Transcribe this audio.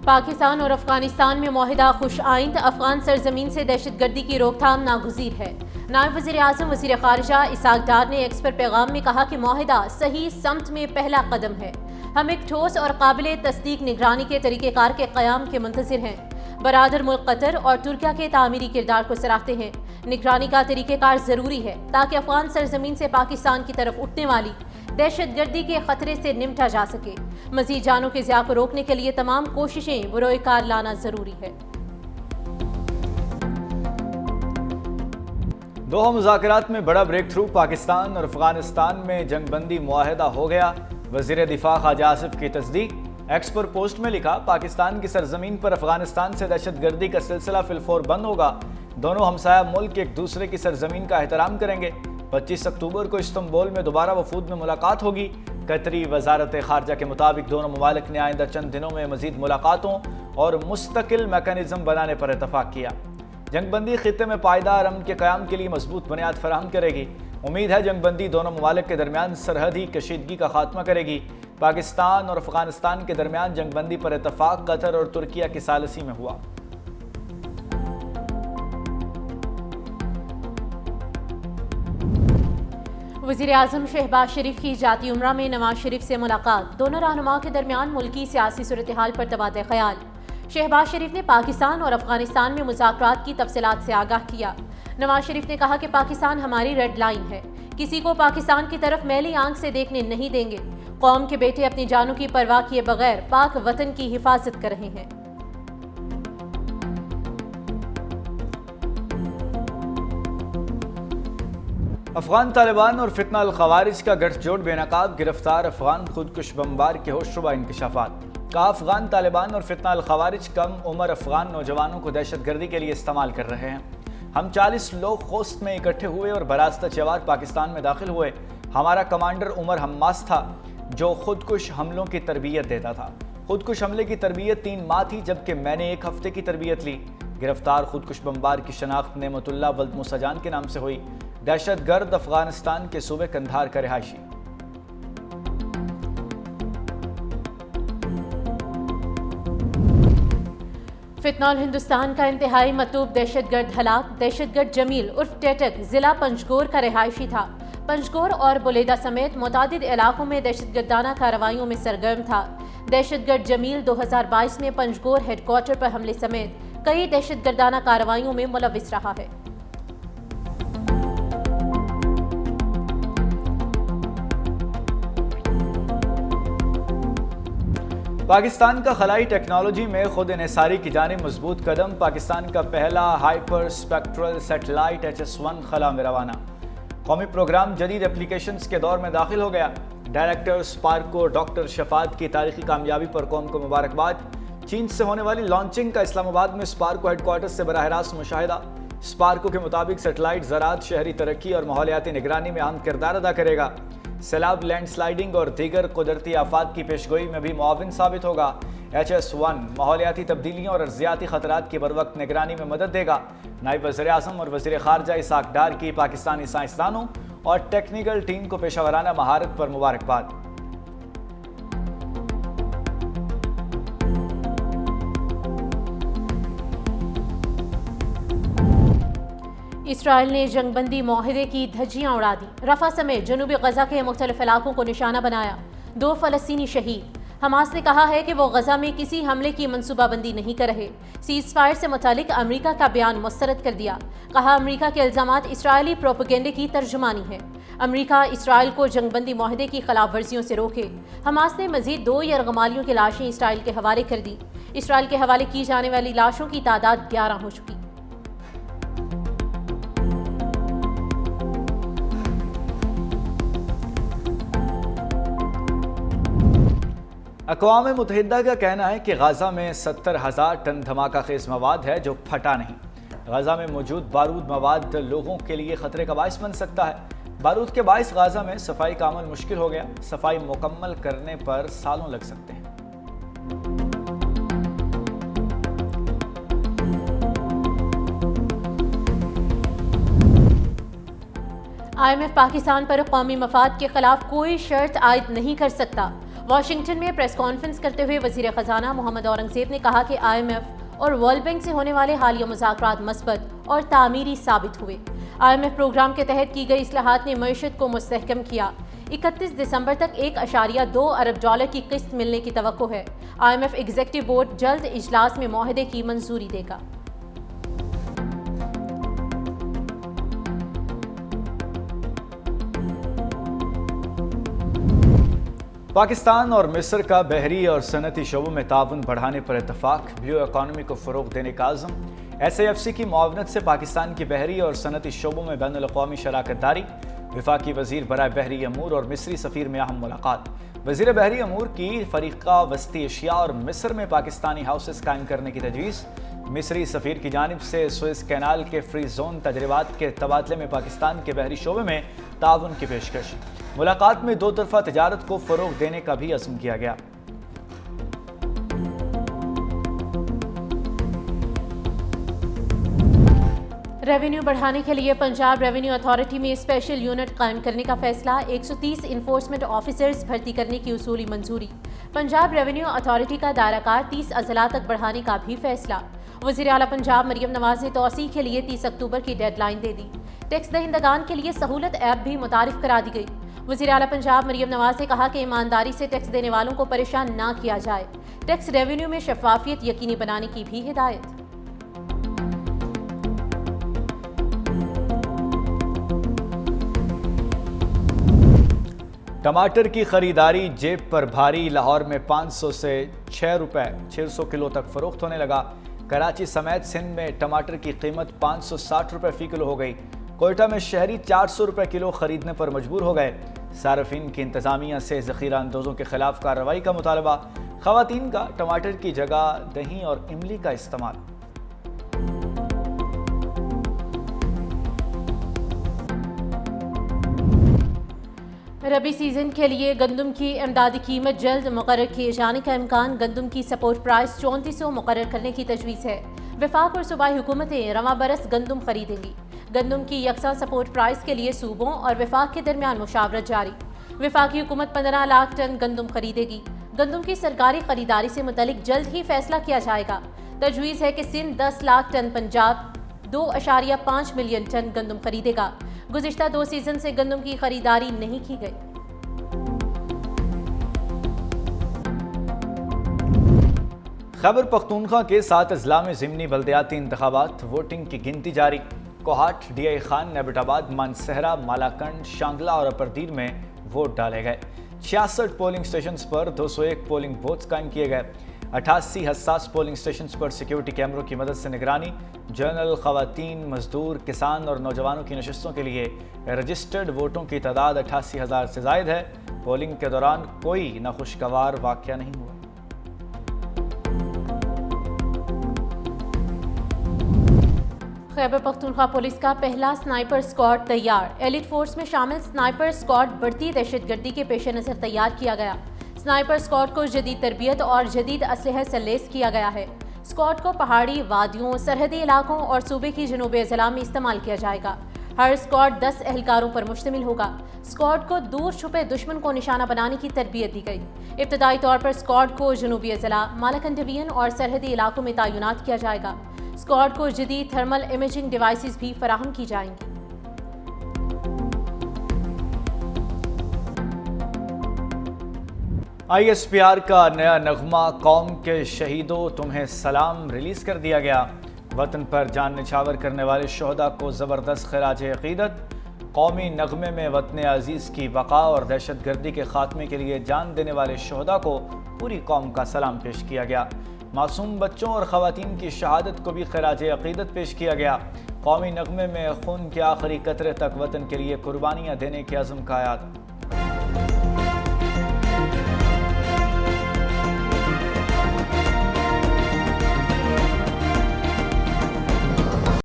پاکستان اور افغانستان میں معاہدہ خوش آئند، افغان سرزمین سے دہشت گردی کی روک تھام ناگزیر ہے۔ نائب وزیر اعظم وزیر خارجہ اسحاق ڈار نے ایکس پر پیغام میں کہا کہ معاہدہ صحیح سمت میں پہلا قدم ہے۔ ہم ایک ٹھوس اور قابل تصدیق نگرانی کے طریقہ کار کے قیام کے منتظر ہیں۔ برادر ملک قطر اور ترکیہ کے تعمیری کردار کو سراہتے ہیں۔ نگرانی کا طریقہ کار ضروری ہے تاکہ افغان سرزمین سے پاکستان کی طرف اٹھنے والی دہشت گردی کے خطرے سے نمٹا جا سکے۔ مزید جانوں کے ضیاع کو روکنے کے لیے تمام کوششیں بروئے کار لانا ضروری ہے۔ دوحہ مذاکرات میں بڑا بریک تھرو، پاکستان اور افغانستان میں جنگ بندی معاہدہ ہو گیا، وزیر دفاع خواجہ آصف کی تصدیق۔ ایکس پر پوسٹ میں لکھا، پاکستان کی سرزمین پر افغانستان سے دہشت گردی کا سلسلہ فی الفور بند ہوگا، دونوں ہمسایہ ملک ایک دوسرے کی سرزمین کا احترام کریں گے۔ 25 اکتوبر کو استنبول میں دوبارہ وفود میں ملاقات ہوگی۔ قطری وزارت خارجہ کے مطابق دونوں ممالک نے آئندہ چند دنوں میں مزید ملاقاتوں اور مستقل میکانزم بنانے پر اتفاق کیا۔ جنگ بندی خطے میں پائیدار امن کے قیام کے لیے مضبوط بنیاد فراہم کرے گی۔ امید ہے جنگ بندی دونوں ممالک کے درمیان سرحدی کشیدگی کا خاتمہ کرے گی۔ پاکستان اور افغانستان کے درمیان جنگ بندی پر اتفاق قطر اور ترکیہ کی ثالثی میں ہوا۔ وزیر اعظم شہباز شریف کی ذاتی عمرہ میں نواز شریف سے ملاقات، دونوں رہنماؤں کے درمیان ملکی سیاسی صورتحال پر تبادلہ خیال۔ شہباز شریف نے پاکستان اور افغانستان میں مذاکرات کی تفصیلات سے آگاہ کیا۔ نواز شریف نے کہا کہ پاکستان ہماری ریڈ لائن ہے، کسی کو پاکستان کی طرف میلی آنکھ سے دیکھنے نہیں دیں گے۔ قوم کے بیٹے اپنی جانوں کی پرواہ کیے بغیر پاک وطن کی حفاظت کر رہے ہیں۔ افغان طالبان اور فتنہ الخوارج کا گٹھ جوڑ بے نقاب، گرفتار افغان خودکش بمبار کے ہوشربا انکشافات۔ کہا، افغان طالبان اور فتنہ الخوارج کم عمر افغان نوجوانوں کو دہشت گردی کے لیے استعمال کر رہے ہیں۔ ہم 40 لوگ خوست میں اکٹھے ہوئے اور براستہ چوار پاکستان میں داخل ہوئے۔ ہمارا کمانڈر عمر حماس تھا جو خودکش حملوں کی تربیت دیتا تھا۔ خودکش حملے کی تربیت 3 ماہ تھی، جبکہ میں نے 1 ہفتے کی تربیت لی۔ گرفتار خودکش بمبار کی شناخت نعمت اللہ ولد موسیٰ جان کے نام سے ہوئی۔ دہشت گرد افغانستان کے صوبے قندھار کا رہائشی۔ فتنہ ہندوستان کا انتہائی مطلوب دہشت گرد ہلاک۔ دہشت گرد جمیل عرف ٹیٹک ضلع پنجگور کا رہائشی تھا۔ پنجگور اور بلیدہ سمیت متعدد علاقوں میں دہشت گردانہ کارروائیوں میں سرگرم تھا۔ دہشت گرد جمیل 2022 میں پنجگور ہیڈ کوارٹر پر حملے سمیت کئی دہشت گردانہ کارروائیوں میں ملوث رہا ہے۔ پاکستان کا خلائی ٹیکنالوجی میں خود انحصاری کی جانب مضبوط قدم، پاکستان کا پہلا ہائپر اسپیکٹرل سیٹلائٹ HS-1 خلا میں روانہ۔ قومی پروگرام جدید اپلیکیشنز کے دور میں داخل ہو گیا۔ ڈائریکٹر اسپارکو ڈاکٹر شفاعت کی تاریخی کامیابی پر قوم کو مبارکباد۔ چین سے ہونے والی لانچنگ کا اسلام آباد میں اسپارکو ہیڈ کوارٹر سے براہ راست مشاہدہ۔ اسپارکو کے مطابق سیٹلائٹ زراعت، شہری ترقی اور ماحولیاتی نگرانی میں اہم کردار ادا کرے گا۔ سیلاب، لینڈ سلائیڈنگ اور دیگر قدرتی آفات کی پیشگوئی میں بھی معاون ثابت ہوگا۔ HS-1 ماحولیاتی تبدیلیوں اور ارضیاتی خطرات کی بروقت نگرانی میں مدد دے گا۔ نائب وزیر اعظم اور وزیر خارجہ اسحاق ڈار کی پاکستانی سائنسدانوں اور ٹیکنیکل ٹیم کو پیشہ ورانہ مہارت پر مبارکباد۔ اسرائیل نے جنگ بندی معاہدے کی دھجیاں اڑا دی، رفح سمیت جنوبی غزہ کے مختلف علاقوں کو نشانہ بنایا، 2 فلسطینی شہید۔ حماس نے کہا ہے کہ وہ غزہ میں کسی حملے کی منصوبہ بندی نہیں کر رہے۔ سیز فائر سے متعلق امریکہ کا بیان مسترد کر دیا، کہا امریکہ کے الزامات اسرائیلی پروپیگنڈے کی ترجمانی ہے۔ امریکہ اسرائیل کو جنگ بندی معاہدے کی خلاف ورزیوں سے روکے۔ حماس نے مزید 2 یرغمالیوں کی لاشیں اسرائیل کے حوالے کر دی۔ اسرائیل کے حوالے کی جانے والی لاشوں کی تعداد 11 ہو چکی۔ اقوام متحدہ کا کہنا ہے کہ غزہ میں 70,000 ٹن دھماکہ خیز مواد ہے جو پھٹا نہیں۔ غزہ میں موجود بارود مواد لوگوں کے لیے خطرے کا باعث بن سکتا ہے۔ بارود کے باعث غزہ میں صفائی کا عمل مشکل ہو گیا۔ صفائی مکمل کرنے پر سالوں لگ سکتے ہیں۔ IMF پاکستان پر قومی مفاد کے خلاف کوئی شرط عائد نہیں کر سکتا۔ واشنگٹن میں پریس کانفرنس کرتے ہوئے وزیر خزانہ محمد اورنگزیب نے کہا کہ IMF اور ورلڈ بینک سے ہونے والے حالیہ مذاکرات مثبت اور تعمیری ثابت ہوئے۔ IMF پروگرام کے تحت کی گئی اصلاحات نے معیشت کو مستحکم کیا۔ 31 دسمبر تک $1.2 ارب کی قسط ملنے کی توقع ہے۔ IMF ایگزیکٹو بورڈ جلد اجلاس میں معاہدے کی منظوری دے گا۔ پاکستان اور مصر کا بحری اور صنعتی شعبوں میں تعاون بڑھانے پر اتفاق، بلیو اکانومی کو فروغ دینے کا عزم۔ SAFC کی معاونت سے پاکستان کی بحری اور صنعتی شعبوں میں بین الاقوامی شراکت داری۔ وفاقی وزیر برائے بحری امور اور مصری سفیر میں اہم ملاقات۔ وزیر بحری امور کی فریقہ وسطی ایشیا اور مصر میں پاکستانی ہاؤسز قائم کرنے کی تجویز۔ مصری سفیر کی جانب سے سوئز کینال کے فری زون تجربات کے تبادلے میں پاکستان کے بحری شعبے میں تعاون کی پیشکش۔ ملاقات میں دو طرفہ تجارت کو فروغ دینے کا بھی عزم کیا گیا۔ ریونیو بڑھانے کے لیے پنجاب ریونیو اتھارٹی میں اسپیشل یونٹ قائم کرنے کا فیصلہ۔ 130 انفورسمنٹ آفیسرز بھرتی کرنے کی اصولی منظوری۔ پنجاب ریونیو اتھارٹی کا دائرہ کار 30 اضلاع تک بڑھانے کا بھی فیصلہ۔ وزیر اعلیٰ پنجاب مریم نواز نے توسیع کے لیے 30 اکتوبر کی ڈیڈ لائن دے دی۔ ٹیکس دہندگان کے لیے سہولت ایپ بھی متعارف کرا دی گئی۔ وزیر اعلیٰ پنجاب مریم نواز نے کہا کہ ایمانداری سے ٹیکس دینے والوں کو پریشان نہ کیا جائے۔ ٹیکس ریونیو میں شفافیت یقینی بنانے کی بھی ہدایت۔ ٹماٹر کی خریداری جیب پر بھاری، لاہور میں 500 سے 6 روپے 600 کلو تک فروخت ہونے لگا۔ کراچی سمیت سندھ میں ٹماٹر کی قیمت 560 روپے فی کلو ہو گئی۔ کوئٹہ میں شہری 400 روپے کلو خریدنے پر مجبور ہو گئے۔ صارفین کی انتظامیہ سے ذخیرہ اندوزوں کے خلاف کارروائی کا مطالبہ۔ خواتین کا ٹماٹر کی جگہ دہی اور املی کا استعمال۔ ربی سیزن کے لیے گندم کی امدادی قیمت جلد مقرر کیے جانے کا امکان۔ گندم کی سپورٹ پرائس 3400 مقرر کرنے کی تجویز ہے۔ وفاق اور صوبائی حکومتیں رواں برس گندم خریدیں گی۔ گندم کی یکساں سپورٹ پرائس کے لیے صوبوں اور وفاق کے درمیان مشاورت جاری۔ وفاقی حکومت 15 لاکھ ٹن گندم خریدے گی۔ گندم کی سرکاری خریداری سے متعلق جلد ہی فیصلہ کیا جائے گا۔ تجویز ہے کہ Sindh 10 lakh ton, Punjab 2.5 million ton گندم خریدے گا۔ گزشتہ 2 سیزن سے گندم کی خریداری نہیں کی گئی۔ خیبر پختونخوا کے 7 اضلاع میں ضمنی بلدیاتی انتخابات، ووٹنگ کی گنتی جاری۔ کوہاٹ، ڈی آئی خان، نیبٹ آباد، مانسہرہ، مالاکنڈ، شانگلہ اور اپردیر میں ووٹ ڈالے گئے۔ 66 پولنگ سٹیشنز پر 201 پولنگ بوتھز قائم کیے گئے۔ 88 حساس پولنگ سٹیشنز پر سیکیورٹی کیمروں کی مدد سے نگرانی۔ جنرل، خواتین، مزدور، کسان اور نوجوانوں کی نشستوں کے لیے رجسٹرڈ ووٹوں کی تعداد 88,000 سے زائد ہے۔ پولنگ کے دوران کوئی ناخوشگوار واقعہ نہیں ہوا۔ خیبر پختونخوا پولیس کا پہلا سنائپر اسکواڈ تیار۔ ایلیٹ فورس میں شامل سنائپر اسکواڈ بڑھتی دہشت گردی کے پیش نظر تیار کیا گیا۔ سنائپر اسکواڈ کو جدید تربیت اور جدید اسلحے سے لیس کیا گیا ہے۔ اسکواڈ کو پہاڑی وادیوں، سرحدی علاقوں اور صوبے کی جنوبی اضلاع میں استعمال کیا جائے گا۔ ہر اسکواڈ 10 اہلکاروں پر مشتمل ہوگا۔ اسکواڈ کو دور چھپے دشمن کو نشانہ بنانے کی تربیت دی گئی۔ ابتدائی طور پر اسکواڈ کو جنوبی اضلاع، مالاکنڈ ڈویژن اور سرحدی علاقوں میں تعینات کیا جائے گا۔ اسکواڈ کو جدید تھرمل امیجنگ ڈیوائسز بھی فراہم کی جائیں گی۔ ISPR کا نیا نغمہ قوم کے شہیدوں تمہیں سلام ریلیز کر دیا گیا۔ وطن پر جان نچھاور کرنے والے شہداء کو زبردست خراج عقیدت۔ قومی نغمے میں وطن عزیز کی بقا اور دہشت گردی کے خاتمے کے لیے جان دینے والے شہداء کو پوری قوم کا سلام پیش کیا گیا۔ معصوم بچوں اور خواتین کی شہادت کو بھی خراج عقیدت پیش کیا گیا۔ قومی نغمے میں خون کے آخری قطرے تک وطن کے لیے قربانیاں دینے کے عزم کا یاد۔